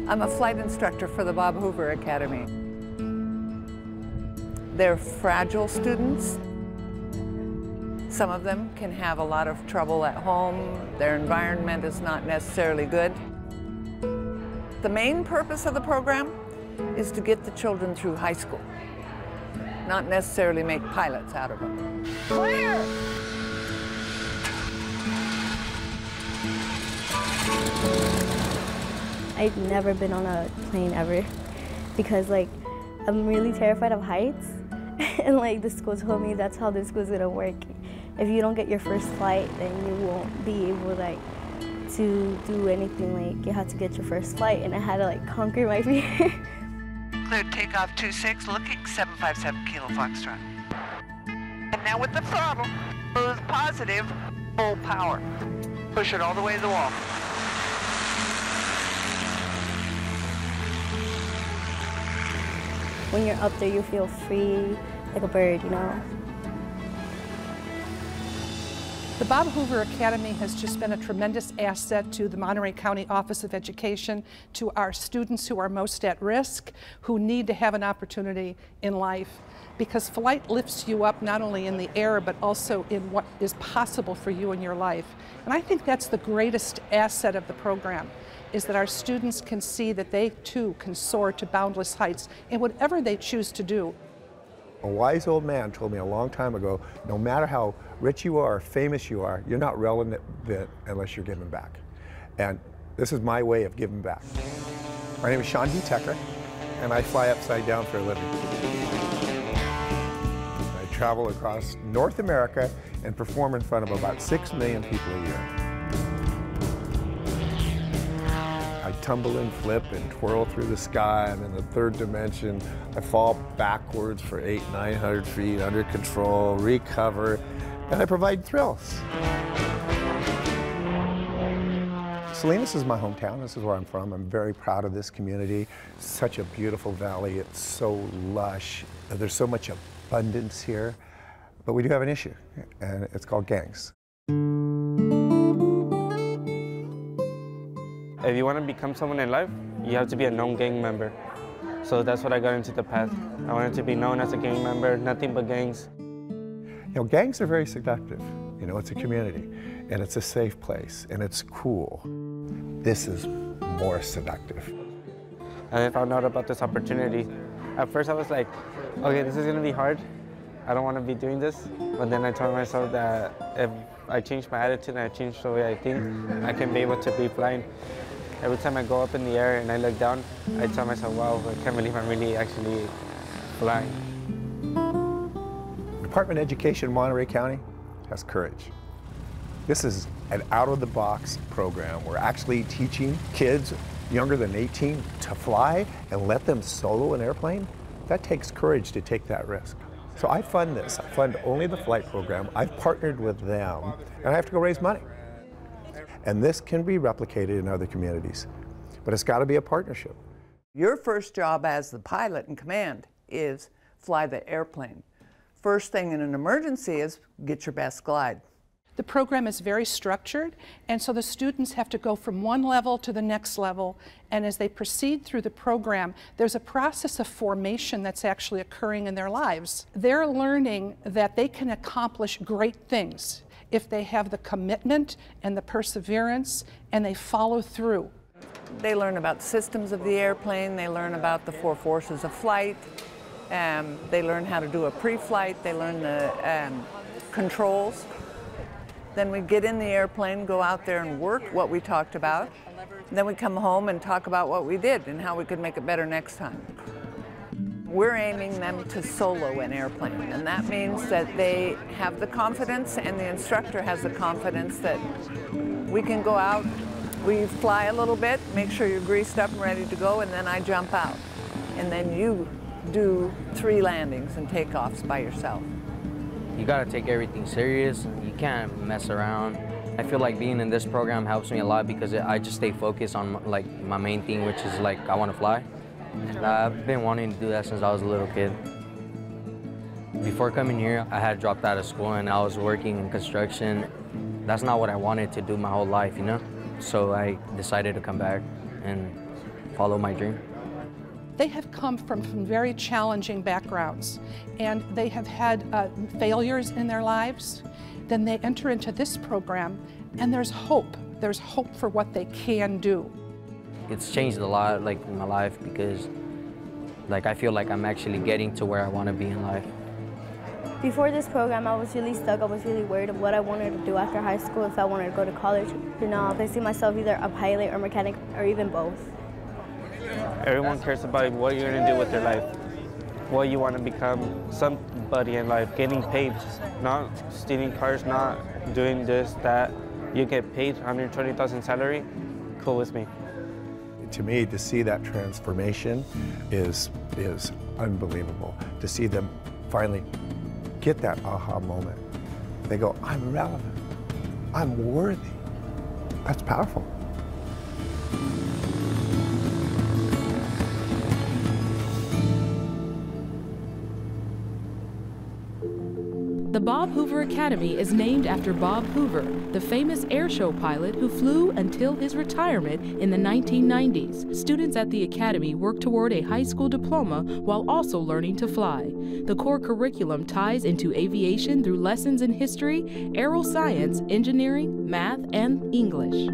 I'm a flight instructor for the Bob Hoover Academy. They're fragile students. Some of them can have a lot of trouble at home. Their environment is not necessarily good. The main purpose of the program is to get the children through high school, not necessarily make pilots out of them. Clear! I've never been on a plane ever because I'm really terrified of heights and the school told me that's how this school's gonna work. If you don't get your first flight, then you won't be able to do anything. You have to get your first flight, and I had to conquer my fear. Cleared takeoff 26, looking 757 Kilo Foxtrot. And now with the throttle, close positive, full power. Push it all the way to the wall. When you're up there, you feel free, like a bird, you know? The Bob Hoover Academy has just been a tremendous asset to the Monterey County Office of Education, to our students who are most at risk, who need to have an opportunity in life. Because flight lifts you up not only in the air, but also in what is possible for you in your life. And I think that's the greatest asset of the program, is that our students can see that they too can soar to boundless heights in whatever they choose to do. A wise old man told me a long time ago, no matter how rich you are, famous you are, you're not relevant unless you're giving back. And this is my way of giving back. My name is Sean D. Tecker, and I fly upside down for a living. I travel across North America and perform in front of about 6 million people a year. I tumble and flip and twirl through the sky, and in the third dimension, I fall backwards for 800-900 feet under control, recover, and I provide thrills. Salinas is my hometown. This is where I'm from. I'm very proud of this community. Such a beautiful valley. It's so lush. There's so much abundance here. But we do have an issue, and it's called gangs. If you want to become someone in life, you have to be a known gang member. So that's what I got into the path. I wanted to be known as a gang member, nothing but gangs. You know, gangs are very seductive. You know, it's a community, and it's a safe place, and it's cool. This is more seductive. And I found out about this opportunity. At first I was like, okay, this is going to be hard. I don't want to be doing this. But then I told myself that if I change my attitude and I change the way I think, I can be able to be flying. Every time I go up in the air and I look down, I tell myself, wow, I can't believe I'm really actually flying. Department of Education in Monterey County has courage. This is an out-of-the-box program. We're actually teaching kids younger than 18 to fly and let them solo an airplane. That takes courage to take that risk. So I fund this. I fund only the flight program. I've partnered with them, and I have to go raise money. And this can be replicated in other communities, but it's got to be a partnership. Your first job as the pilot in command is fly the airplane. First thing in an emergency is get your best glide. The program is very structured, and so the students have to go from one level to the next level, and as they proceed through the program, there's a process of formation that's actually occurring in their lives. They're learning that they can accomplish great things if they have the commitment and the perseverance, and they follow through. They learn about systems of the airplane, they learn about the 4 forces of flight, they learn how to do a pre-flight, they learn the controls. Then we get in the airplane, go out there and work what we talked about. Then we come home and talk about what we did and how we could make it better next time. We're aiming them to solo an airplane, and that means that they have the confidence and the instructor has the confidence that we can go out, we fly a little bit, make sure you're greased up and ready to go, and then I jump out. And then you do 3 landings and takeoffs by yourself. You gotta take everything serious. You can't mess around. I feel like being in this program helps me a lot because I just stay focused on my main thing, which is I want to fly. And I've been wanting to do that since I was a little kid. Before coming here, I had dropped out of school and I was working in construction. That's not what I wanted to do my whole life, you know? So I decided to come back and follow my dream. They have come from very challenging backgrounds, and they have had failures in their lives. Then they enter into this program, and there's hope. There's hope for what they can do. It's changed a lot, like, in my life, because like I feel like I'm actually getting to where I want to be in life. Before this program, I was really stuck. I was really worried of what I wanted to do after high school, if I wanted to go to college. You know, I see myself either a pilot or mechanic or even both. Everyone cares about what you're going to do with your life, what you want to become, somebody in life, getting paid, not stealing cars, not doing this, that. You get paid $120,000 salary, cool with me. To me, to see that transformation is unbelievable. To see them finally get that aha moment. They go, I'm relevant, I'm worthy. That's powerful. The Bob Hoover Academy is named after Bob Hoover, the famous airshow pilot who flew until his retirement in the 1990s. Students at the Academy work toward a high school diploma while also learning to fly. The core curriculum ties into aviation through lessons in history, aeroscience, engineering, math, and English.